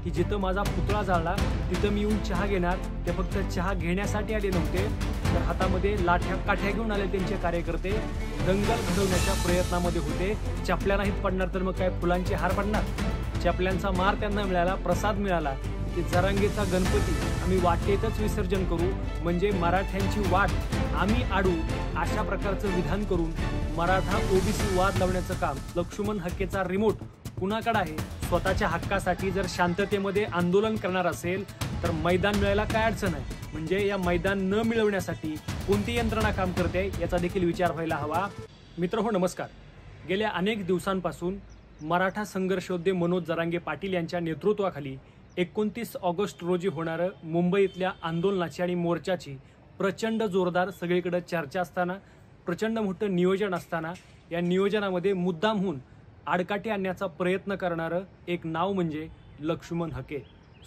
की जिथं माझा पुतळा जाळला तिथं मी येऊन चहा घेणार, ते फक्त चहा घेण्यासाठी आले नव्हते, तर हातामध्ये लाठ्या काठ्या घेऊन आले त्यांचे कार्यकर्ते, दंगल घडवण्याच्या प्रयत्नामध्ये होते। चपल्या नाहीत पडणार तर मग काय फुलांचे हार पडणार? चपल्यांचा मार त्यांना मिळाला, प्रसाद मिळाला की जरांगेचा गणपती आम्ही वाटेतच विसर्जन करू, म्हणजे मराठ्यांची वाट आम्ही आडू, अशा प्रकारचं विधान करून मराठा ओबीसी वाद लावण्याचं काम लक्ष्मण हक्केचा रिमोट कुणाकडे आहे? स्वतःच्या हक्कासाठी जर शांततेमध्ये आंदोलन करणार असेल तर मैदान मिळायला काय अडचण आहे? म्हणजे या मैदान न मिळवण्यासाठी कोणती यंत्रणा काम करते याचा देखील विचार व्हायला हवा। मित्रहो नमस्कार। गेल्या अनेक दिवसांपासून मराठा संघर्षयोद्धे मनोज जरांगे पाटील यांच्या नेतृत्वाखाली 29 ऑगस्ट रोजी होणारं मुंबईतल्या आंदोलनाची आणि मोर्चाची प्रचंड जोरदार सगळीकडे चर्चा असताना, प्रचंड मोठं नियोजन असताना, या नियोजनामध्ये मुद्दामहून आडकाठी आणण्याचा प्रयत्न करणारं एक नाव म्हणजे लक्ष्मण हके।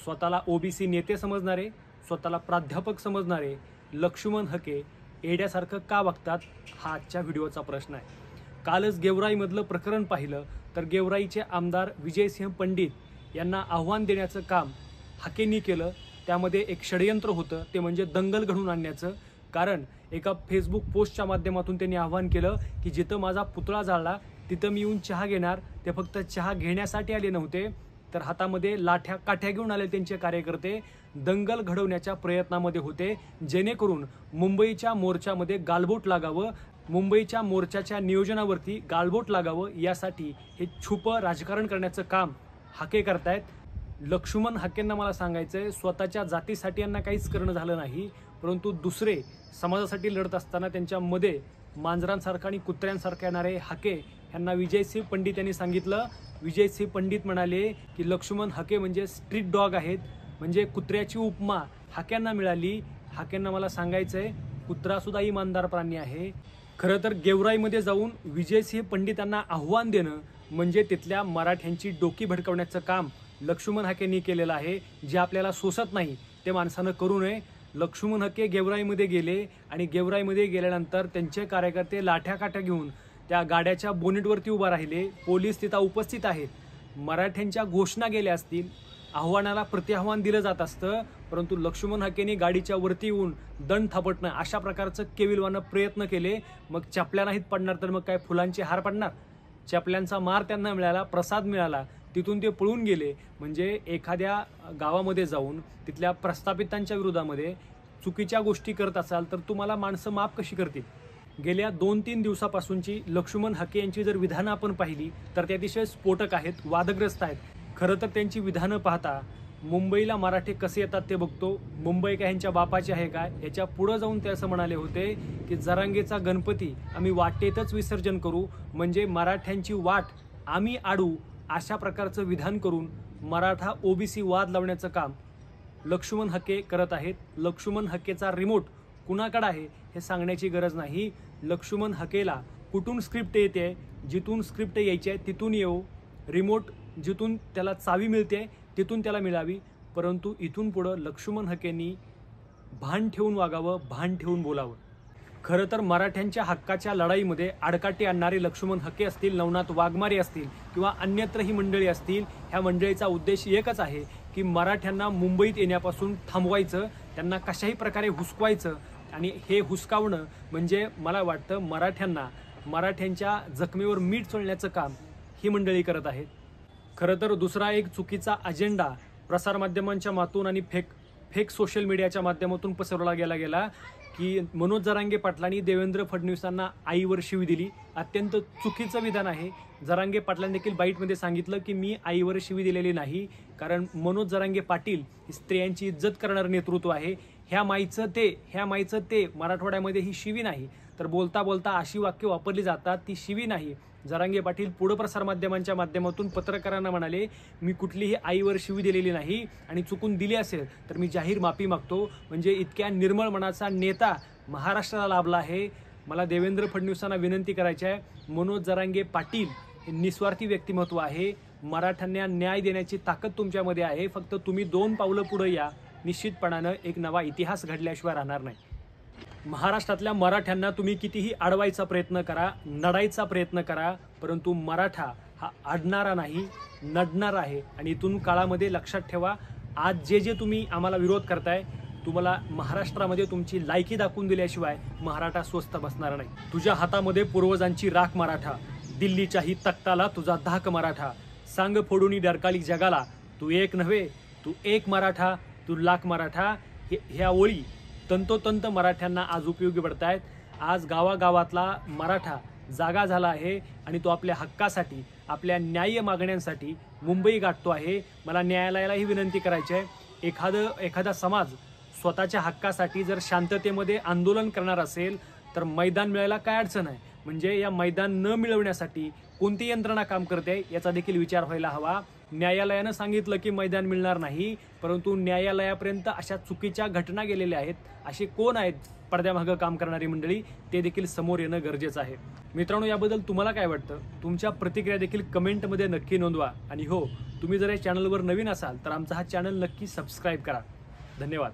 स्वतःला ओबीसी नेते समजणारे, स्वतःला प्राध्यापक समजणारे लक्ष्मण हके एड्यासारखं का वागतात हा आजच्या व्हिडिओचा प्रश्न आहे। कालच गेवराईमधलं प्रकरण पाहिलं तर गेवराईचे आमदार विजयसिंह पंडित यांना आव्हान देण्याचं काम हकेंनी केलं। त्यामध्ये एक षडयंत्र होतं, ते म्हणजे दंगल घडवून आणण्याचं। कारण एका फेसबुक पोस्टच्या माध्यमातून त्यांनी आव्हान केलं की जिथं माझा पुतळा जाळला तिथं मी येऊन चहा घेणार, ते फक्त चहा घेण्यासाठी आले नव्हते, तर हातामध्ये लाठ्या काठ्या घेऊन आले त्यांचे कार्यकर्ते, दंगल घडवण्याच्या प्रयत्नामध्ये होते, जेणेकरून मुंबईच्या मोर्चामध्ये गालबोट लागावं, मुंबईच्या मोर्चाच्या नियोजनावरती गालबोट लागावं, यासाठी हे छुपं राजकारण करण्याचं काम हके करतायत। लक्ष्मण हकेंना मला सांगायचंय, स्वतःच्या जातीसाठी यांना काहीच करणं झालं नाही, परंतु दुसरे समाजासाठी लढत असताना त्यांच्यामध्ये मांजरांसारखा आणि कुत्र्यांसारखा येणारे हके यांना विजयसिंह पंडित यांनी सांगितलं। विजयसिंह पंडित म्हणाले की लक्ष्मण हके म्हणजे स्ट्रीट डॉग आहेत, म्हणजे कुत्र्याची उपमा हक्यांना मिळाली। हक्यांना मला सांगायचंय, कुत्रा सुद्धा इमानदार प्राणी आहे। खरं तर गेवराईमध्ये जाऊन विजयसिंह पंडितांना आव्हान देणं म्हणजे तिथल्या मराठ्यांची डोकी भडकवण्याचं काम लक्ष्मण हकेंनी केलेलं आहे। जे आपल्याला सोसत नाही ते माणसानं करू नये। लक्ष्मण हके गेवराईमध्ये गेले आणि गेवराईमध्ये गेल्यानंतर त्यांचे कार्यकर्ते लाठ्या काठ्या घेऊन त्या गाड्याच्या बोनेटवरती उभा राहिले, पोलीस तिथं उपस्थित आहेत। मराठ्यांच्या घोषणा गेल्या असतील, आव्हानाला प्रत्याव्हान दिलं जात असतं, परंतु लक्ष्मण हकेंनी गाडीच्या वरती येऊन दंड थापटणं अशा प्रकारचं केविलवानं प्रयत्न केले। मग चपल्या नाहीत पडणार तर मग काय फुलांचे हार पडणार? चपल्यांचा मार त्यांना मिळाला, प्रसाद मिळाला, तिथून ते पळून गेले। म्हणजे एखाद्या गावामध्ये जाऊन तिथल्या प्रस्थापितांच्या विरोधामध्ये चुकीच्या गोष्टी करत असाल तर तुम्हाला माणसं माफ कशी करतील? गेल्या 2-3 दिवसापासूनची लक्ष्मण हके यांची जर विधानं आपण पाहिली तर ते अतिशय स्फोटक आहेत, वादग्रस्त आहेत। खरं तर त्यांची विधानं पाहता मुंबईला मराठे कसे येतात ते बघतो। मुंबई काय ह्यांच्या बापाची आहे काय? याच्या पुढं जाऊन ते असं म्हणाले होते की जरांगेचा गणपती आम्ही वाटेतच विसर्जन करू, म्हणजे मराठ्यांची वाट आम्ही आडू, अशा प्रकारचं विधान करून मराठा ओबीसी वाद लावण्याचं काम लक्ष्मण हके करत आहेत। लक्ष्मण हकेचा रिमोट कुणाकडे आहे हे सांगण्याची गरज नाही। लक्ष्मण हकेला कुठून स्क्रिप्ट येते, जिथून स्क्रिप्ट यायची आहे तिथून येऊ, रिमोट जिथून त्याला चावी मिळते तिथून त्याला मिळावी, परंतु इथून पुढं लक्ष्मण हकेंनी भान ठेवून वागावं, भान ठेवून बोलावं। खरं तर मराठ्यांच्या हक्काच्या लढाईमध्ये आडकाठी आणणारे लक्ष्मण हके असतील, नवनाथ वाघमारे असतील किंवा अन्यत्र ही मंडळी असतील, ह्या मंडळीचा उद्देश एकच आहे की मराठ्यांना मुंबईत येण्यापासून थांबवायचं, त्यांना कशाही प्रकारे हुसकवायचं, आणि हे हुसकावणं म्हणजे मला वाटतं मराठ्यांच्या जखमेवर मीठ चोळण्याचं काम ही मंडळी करत आहेत। खरं तर दुसरा एक चुकीचा अजेंडा प्रसारमाध्यमांच्या मातून आणि फेक सोशल मीडियाच्या माध्यमातून पसरवला गेला की मनोज जरांगे पाटलांनी देवेंद्र फडणवीसांना आईवर शिवी दिली। अत्यंत चुकीचं विधान आहे। जरांगे पाटलांनी देखील बाईटमध्ये सांगितलं की मी आईवर शिवी दिलेली नाही, कारण मनोज जरांगे पाटील स्त्रियांची इज्जत करणारं नेतृत्व आहे। ह्या माईचं ते मराठवाड्यामध्ये ही शिवी नाही, तर बोलता बोलता अशी वाक्य वापरली जातात, ती शिवी नाही। जरांगे पाटील पुढं प्रसारमाध्यमांच्या माध्यमातून पत्रकारांना म्हणाले, मी कुठलीही आईवर शिवी दिलेली नाही आणि चुकून दिली असेल तर मी जाहीर माफी मागतो। म्हणजे इतक्या निर्मळ मनाचा नेता महाराष्ट्राला लाभला आहे। मला देवेंद्र फडणवीसांना विनंती करायची आहे, मनोज जरांगे पाटील हे निस्वार्थी व्यक्तिमत्व आहे। मराठ्यांना न्याय देण्याची ताकद तुमच्यामध्ये आहे, फक्त तुम्ही 2 पावलं पुढे या, निश्चितपणानं एक नवा इतिहास घडल्याशिवाय राहणार नाही। महाराष्ट्रातल्या मराठ्यांना तुम्ही कितीही अडवायचा प्रयत्न करा, नडायचा प्रयत्न करा, परंतु मराठा हा अडणारा नाही, नडणार आहे. आणि इथून काळामध्ये लक्षात ठेवा, आज जे तुम्ही आम्हाला विरोध करताय, तुम्हाला महाराष्ट्रामध्ये तुमची लायकी दाखवून दिल्याशिवाय मराठा स्वस्थ बसणार नाही. तुझ्या हातामध्ये पूर्वजांची राख मराठा, दिल्लीच्याही तख्ताला तुझा धाक मराठा. सांग फोडूनी डरकाली जगाला, तू एक नव्हे तू एक मराठा, तू लाख मराठा. ह्या ओळी तंतोतंत मराठ्यांना आज उपयोगी पडतायत. आज गावागावातला मराठा जागा झाला आहे आणि तो आपल्या हक्कासाठी, आपल्या न्याय्य मागण्यांसाठी मुंबई गाठतो आहे. मला न्यायालयाला ही विनंती करायची आहे, एखादा समाज स्वतःच्या हक्कासाठी जर शांततेमध्ये आंदोलन करणार असेल तर मैदान मिळायला काय अडचण आहे. म्हणजे या मैदान न मिळवण्यासाठी कोणती यंत्रणा काम करते याचा देखील विचार व्हायला हवा. न्यायालयानं सांगितलं की मैदान मिळणार नाही, परंतु न्यायालयापर्यंत अशा चुकीच्या घटना गेलेल्या आहेत. असे कोण आहेत पडद्यामागं काम करणारी मंडळी, ते देखील समोर येणं गरजेचं आहे. मित्रांनो, याबद्दल तुम्हाला काय वाटतं? तुमच्या प्रतिक्रिया देखील कमेंटमध्ये नक्की नोंदवा. आणि हो, तुम्ही जर या चॅनलवर नवीन असाल तर आमचा हा चॅनल नक्की सबस्क्राईब करा. धन्यवाद.